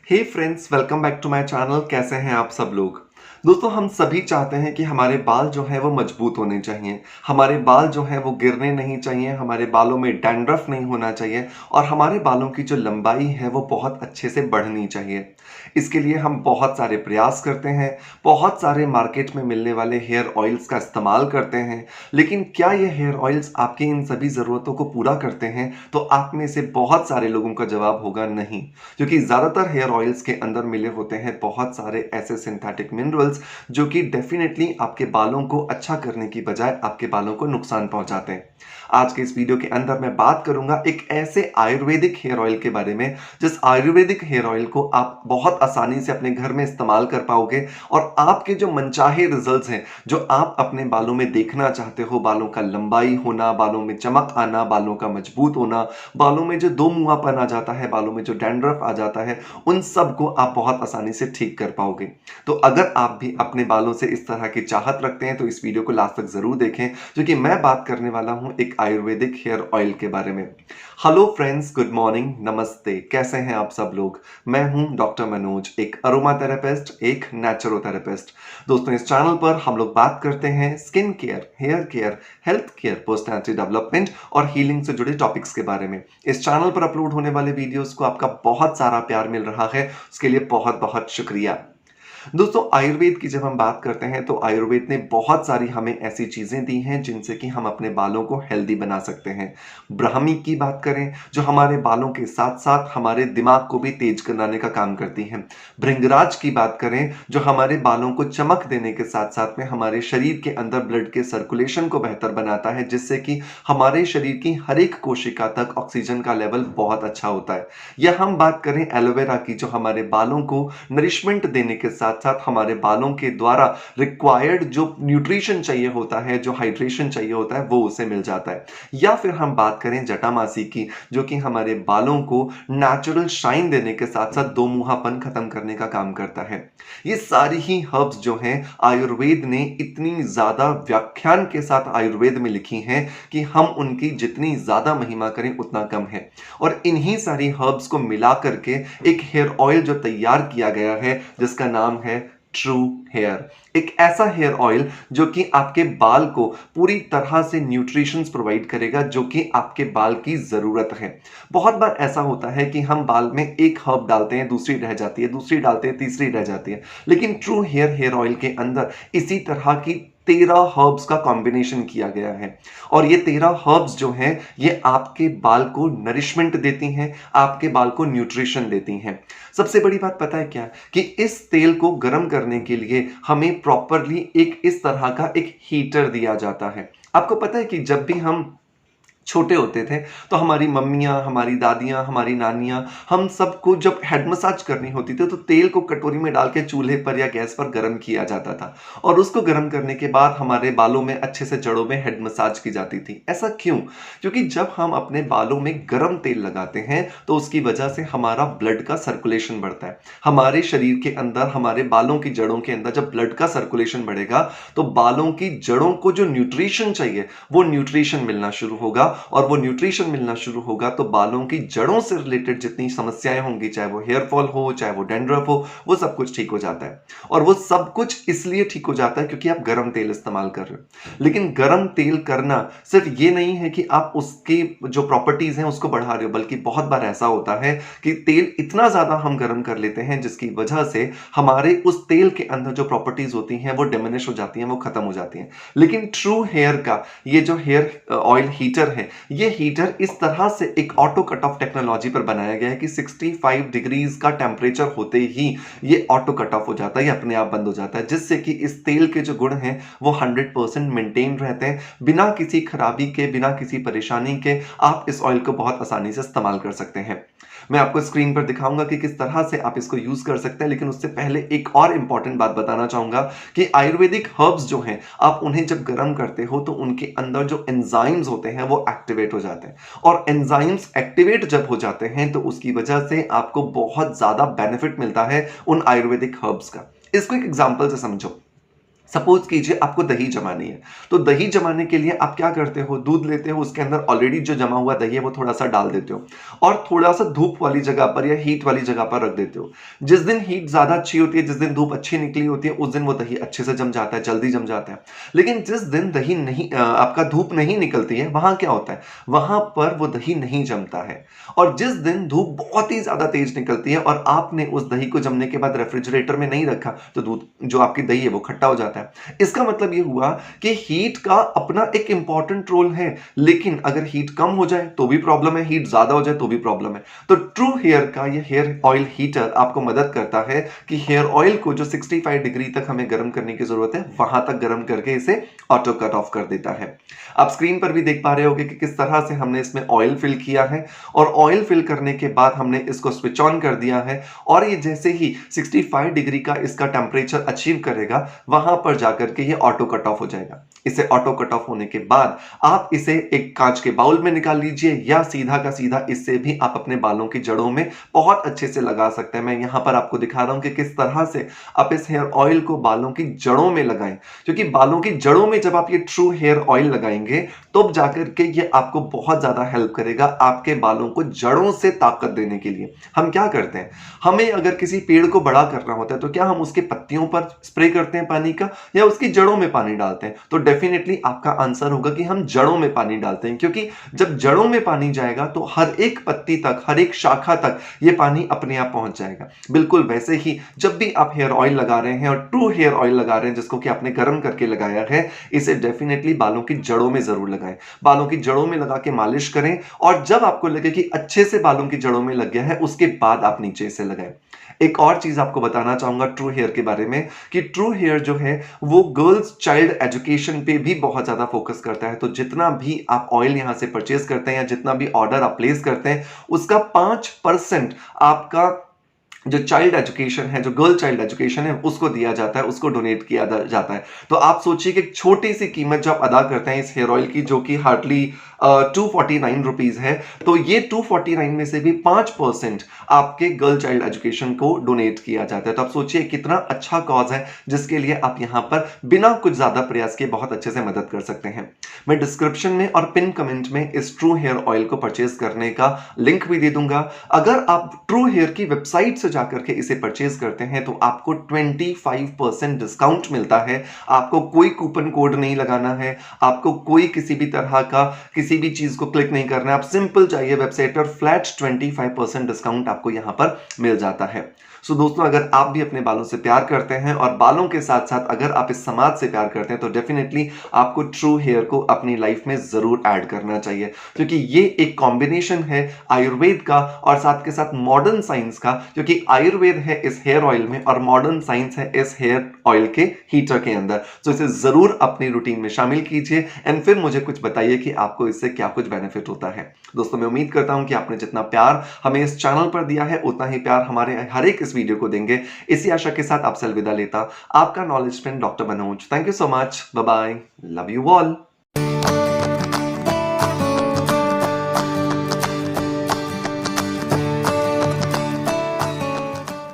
Hey friends, welcome back to my channel. कैसे हैं आप सब लोग। दोस्तों, हम सभी चाहते हैं कि हमारे बाल जो है वो मजबूत होने चाहिए, हमारे बाल जो है वो गिरने नहीं चाहिए, हमारे बालों में डैंड्रफ नहीं होना चाहिए और हमारे बालों की जो लंबाई है वो बहुत अच्छे से बढ़नी चाहिए। इसके लिए हम बहुत सारे प्रयास करते हैं, बहुत सारे मार्केट में मिलने वाले हेयर ऑयल्स का इस्तेमाल करते हैं। लेकिन क्या ये हेयर ऑयल्स आपकी इन सभी ज़रूरतों को पूरा करते हैं? तो आप में से बहुत सारे लोगों का जवाब होगा नहीं, क्योंकि ज़्यादातर हेयर ऑयल्स के अंदर मिले होते हैं बहुत सारे ऐसे सिंथेटिक मिनरल्स जो कि डेफिनेटली आपके बालों को अच्छा करने की बजाय आपके बालों को नुकसान पहुंचाते हैं। आज के इस वीडियो के अंदर मैं बात करूंगा एक ऐसे आयुर्वेदिक हेयर ऑयल के बारे में, जिस आयुर्वेदिक हेयर ऑयल को आप बहुत आसानी से अपने घर में इस्तेमाल कर पाओगे और आपके जो मनचाहे रिजल्ट्स हैं, जो आप अपने बालों में देखना चाहते हो, बालों का लंबाई होना, बालों में चमक आना, बालों का मजबूत होना, बालों में जो दो मुंहापन आ जाता है, बालों में जो डैंड्रफ आ जाता है, उन सब को आप बहुत आसानी से ठीक कर पाओगे। तो अगर आप भी अपने बालों से इस तरह की चाहत रखते हैं तो इस वीडियो को लास्ट तक जरूर देखें, क्योंकि मैं बात करने वाला हूं एक आयुर्वेदिक हेयर ऑयल के बारे में। हेलो फ्रेंड्स, गुड मॉर्निंग, नमस्ते। कैसे हैं आप सब लोग। मैं हूं डॉक्टर मनोज, एक अरोमा थेरेपिस्ट, एक नेचुरोथेरेपिस्ट। दोस्तों, इस चैनल पर हम लोग बात करते हैं skin care, hair care, health care, personality development और हीलिंग से जुड़े टॉपिक्स के बारे में। इस चैनल पर अपलोड होने वाले वीडियोस को आपका बहुत सारा प्यार मिल रहा है, उसके लिए बहुत बहुत शुक्रिया। दोस्तों, आयुर्वेद की जब हम बात करते हैं तो आयुर्वेद ने बहुत सारी हमें ऐसी चीजें दी हैं जिनसे कि हम अपने बालों को हेल्दी बना सकते हैं। ब्राह्मी की बात करें, जो हमारे बालों के साथ साथ हमारे दिमाग को भी तेज कराने का काम करती है। भृंगराज की बात करें, जो हमारे बालों को चमक देने के साथ साथ में हमारे शरीर के अंदर ब्लड के सर्कुलेशन को बेहतर बनाता है, जिससे कि हमारे शरीर की हर एक कोशिका तक ऑक्सीजन का लेवल बहुत अच्छा होता है। या हम बात करें एलोवेरा की, जो हमारे बालों को नरिशमेंट देने के साथ साथ हमारे बालों के द्वारा रिक्वायर्ड जो न्यूट्रिशन चाहिए होता है, जो हाइड्रेशन चाहिए होता है, वो उसे मिल जाता है। या फिर हम बात करें जटामासी की, जो कि हमारे बालों को नेचुरल शाइन देने के साथ साथ दो मुंहापन खत्म करने का काम करता है। ये सारी ही हर्ब्स जो हैं, आयुर्वेद ने इतनी ज्यादा व्याख्यान के साथ आयुर्वेद में लिखी हैं कि हम उनकी जितनी ज्यादा महिमा करें उतना कम है। और इन्हीं सारी हर्ब्स को मिला करके एक हेयर ऑयल जो तैयार किया गया है, जिसका नाम है ट्रू हेयर। एक ऐसा हेयर ऑयल जो कि आपके बाल को पूरी तरह से न्यूट्रिशंस प्रोवाइड करेगा, जो कि आपके बाल की जरूरत है। बहुत बार ऐसा होता है कि हम बाल में एक हर्ब डालते हैं, दूसरी रह जाती है, दूसरी डालते हैं, तीसरी रह जाती है। लेकिन ट्रू हेयर ऑयल के अंदर इसी तरह की 13 हर्ब्स का कॉम्बिनेशन किया गया है। और ये 13 हर्ब्स जो हैं, ये आपके बाल को नरिशमेंट देती हैं, आपके बाल को न्यूट्रिशन देती हैं। सबसे बड़ी बात पता है क्या, कि इस तेल को गर्म करने के लिए हमें प्रॉपरली एक इस तरह का एक हीटर दिया जाता है। आपको पता है कि जब भी हम छोटे होते थे तो हमारी मम्मियाँ, हमारी दादियाँ, हमारी नानियाँ, हम सबको जब हेड मसाज करनी होती थी तो तेल को कटोरी में डाल के चूल्हे पर या गैस पर गर्म किया जाता था और उसको गर्म करने के बाद हमारे बालों में अच्छे से जड़ों में हेड मसाज की जाती थी। ऐसा क्यों? क्योंकि जब हम अपने बालों में गर्म तेल लगाते हैं तो उसकी वजह से हमारा ब्लड का सर्कुलेशन बढ़ता है। हमारे शरीर के अंदर, हमारे बालों की जड़ों के अंदर जब ब्लड का सर्कुलेशन बढ़ेगा तो बालों की जड़ों को जो न्यूट्रिशन चाहिए वो न्यूट्रिशन मिलना शुरू होगा, और वो न्यूट्रिशन मिलना शुरू होगा तो बालों की जड़ों से रिलेटेड जितनी समस्याएं होंगी, चाहे वो हेयर फॉल हो, चाहे वो डैंड्रफ हो, वो सब कुछ ठीक हो जाता है। और वो सब कुछ इसलिए ठीक हो जाता है क्योंकि आप गर्म तेल इस्तेमाल कर रहे हो। लेकिन गर्म तेल करना सिर्फ ये नहीं है कि आप उसकी जो प्रॉपर्टीज हैं उसको बढ़ा रहे हो, बल्कि बहुत बार ऐसा होता है कि तेल इतना ज्यादा हम गर्म कर लेते हैं जिसकी वजह से हमारे उस तेल के अंदर जो प्रॉपर्टीज होती हैं वो डिमिनिश हो जाती हैं, वो खत्म हो जाती हैं। लेकिन ट्रू हेयर का ये जो हेयर ऑयल हीटर है, ये हीटर इस तरह से एक ऑटो कट ऑफ टेक्नोलॉजी पर बनाया गया है कि 65 डिग्रीज का टेम्परेचर होते ही ये ऑटो कट ऑफ हो जाता है, ये अपने आप बंद हो जाता है, जिससे कि इस तेल के जो गुण हैं वो 100% मेंटेन रहते हैं। बिना किसी खराबी के, बिना किसी परेशानी के आप इस ऑयल को बहुत आसानी से इस्तेमाल कर सकते हैं। मैं आपको स्क्रीन पर दिखाऊंगा कि किस तरह से आप इसको यूज कर सकते हैं, लेकिन उससे पहले एक और इंपॉर्टेंट बात बताना चाहूंगा कि आयुर्वेदिक हर्ब्स जो हैं, आप उन्हें जब गर्म करते हो तो उनके अंदर जो एंजाइम्स होते हैं वो एक्टिवेट हो जाते हैं, और एंजाइम्स एक्टिवेट जब हो जाते हैं तो उसकी वजह से आपको बहुत ज्यादा बेनिफिट मिलता है उन आयुर्वेदिक हर्ब्स का। इसको एक एग्जांपल से समझो। सपोज कीजिए आपको दही जमानी है, तो दही जमाने के लिए आप क्या करते हो, दूध लेते हो, उसके अंदर ऑलरेडी जो जमा हुआ दही है वो थोड़ा सा डाल देते हो और थोड़ा सा धूप वाली जगह पर या हीट वाली जगह पर रख देते हो। जिस दिन हीट ज्यादा अच्छी होती है, जिस दिन धूप अच्छी निकली होती है, उस दिन वो दही अच्छे से जम जाता है, जल्दी जम जाता है। लेकिन जिस दिन दही नहीं आपका धूप नहीं निकलती है, वहां क्या होता है, वहां पर वो दही नहीं जमता है। और जिस दिन धूप बहुत ही ज्यादा तेज निकलती है और आपने उस दही को जमने के बाद रेफ्रिजरेटर में नहीं रखा, तो दूध जो आपकी दही है वो खट्टा हो जाता है। इसका मतलब ये हुआ कि हीट का अपना एक इंपॉर्टेंट रोल है, लेकिन अगर हीट कम हो जाए तो भी प्रॉब्लम है, हीट ज्यादा हो जाए तो भी प्रॉब्लम है। तो ट्रू हेयर का ये हेयर ऑयल हीटर आपको मदद करता है कि हेयर ऑयल को जो 65 डिग्री तक हमें गर्म करने की जरूरत है, वहां तक गर्म करके इसे ऑटो कट ऑफ कर देता है। आप स्क्रीन पर भी देख पा रहे होंगे कि किस तरह से हमने इसमें ऑयल फिल किया है और ऑयल फिल करने के बाद हमने इसको स्विच ऑन कर दिया है और ये जैसे ही 65 डिग्री का इसका टेम्परेचर अचीव करेगा, वहां पर जाकर के ये ऑटो कट ऑफ हो जाएगा। इसे ऑटो कट ऑफ होने के बाद आप इसे एक कांच के बाउल में निकाल लीजिए या सीधा का सीधा इससे भी आप अपने बालों की जड़ों में बहुत अच्छे से लगा सकते हैं। मैं यहां पर आपको दिखा रहा हूं कि किस तरह से आप इस हेयर ऑयल को बालों की जड़ों में लगाएं, क्योंकि बालों की जड़ों में जब आप ये ट्रू हेयर ऑयल लगाएंगे तब जाकर के ये आपको बहुत ज्यादा हेल्प करेगा आपके बालों को जड़ों से ताकत देने के लिए। हम क्या करते हैं, हमें अगर किसी पेड़ को बड़ा करना होता है तो क्या हम उसके पत्तियों पर स्प्रे करते हैं पानी का या उसकी जड़ों में पानी डालते हैं? तो डेफिनेटली आपका आंसर होगा कि हम जड़ों में पानी डालते हैं, क्योंकि जब जड़ों में पानी जाएगा तो हर एक पत्ती तक, हर एक शाखा तक ये पानी अपने आप पहुंच जाएगा। बिल्कुल वैसे ही जब भी आप हेयर ऑयल लगा रहे हैं और ट्रू हेयर ऑयल लगा रहे हैं जिसको कि आपने गर्म करके लगाया है, इसे डेफिनेटली बालों की जड़ों में जरूर लगाएं। बालों की जड़ों में लगा के मालिश करें और जब आपको लगे कि अच्छे से बालों की जड़ों में लग गया है, उसके बाद आप नीचे से लगाएं। एक और चीज आपको बताना चाहूंगा ट्रू हेयर के बारे में कि ट्रू हेयर जो है वो गर्ल्स चाइल्ड एजुकेशन पे भी बहुत ज्यादा फोकस करता है। तो जितना भी आप ऑयल यहां से परचेज करते हैं या जितना भी ऑर्डर आप प्लेस करते हैं, उसका 5% आपका जो चाइल्ड एजुकेशन है, जो गर्ल चाइल्ड एजुकेशन है, उसको दिया जाता है, उसको डोनेट किया जाता है। तो आप सोचिए कि एक छोटी सी कीमत जो आप अदा करते हैं इस हेयर ऑयल की, जो कि हार्डली 249 रुपीज है, तो ये 249 में से भी 5% आपके गर्ल चाइल्ड एजुकेशन को डोनेट किया जाता है। तो आप सोचिए कितना अच्छा कॉज है जिसके लिए आप यहां पर बिना कुछ ज्यादा प्रयास के बहुत अच्छे से मदद कर सकते हैं। मैं डिस्क्रिप्शन में और पिन कमेंट में इस ट्रू हेयर ऑयल को परचेज करने का लिंक भी दे दूंगा। अगर आप ट्रू हेयर की वेबसाइट से जाकर के इसे परचेज करते हैं तो आपको 25% डिस्काउंट मिलता है। आपको कोई कूपन कोड नहीं लगाना है, आपको कोई किसी भी तरह का किसी भी चीज को क्लिक नहीं करना है। आप सिंपल चाहिए वेबसाइट और फ्लैट 25% डिस्काउंट आपको यहां पर मिल जाता है। सो दोस्तों, अगर आप भी अपने बालों से प्यार करते हैं और बालों के साथ साथ अगर आप इस समाज से प्यार करते हैं तो डेफिनेटली आपको ट्रू हेयर को अपनी लाइफ में जरूर ऐड करना चाहिए, क्योंकि ये एक कॉम्बिनेशन है आयुर्वेद का और साथ के साथ मॉडर्न साइंस का, क्योंकि आयुर्वेद है इस हेयर ऑयल में और मॉडर्न साइंस है इस हेयर ऑयल के हीटर के अंदर। तो इसे जरूर अपनी रूटीन में शामिल कीजिए एंड फिर मुझे कुछ बताइए कि आपको इससे क्या कुछ बेनिफिट होता है। दोस्तों, मैं उम्मीद करता हूं कि आपने जितना प्यार हमें इस चैनल पर दिया है उतना ही प्यार हमारे हर एक इस वीडियो को देंगे। इसी आशा के साथ आपसे अलविदा लेता आपका knowledge friend doctor Manoj. Thank you so much, bye bye, love you all.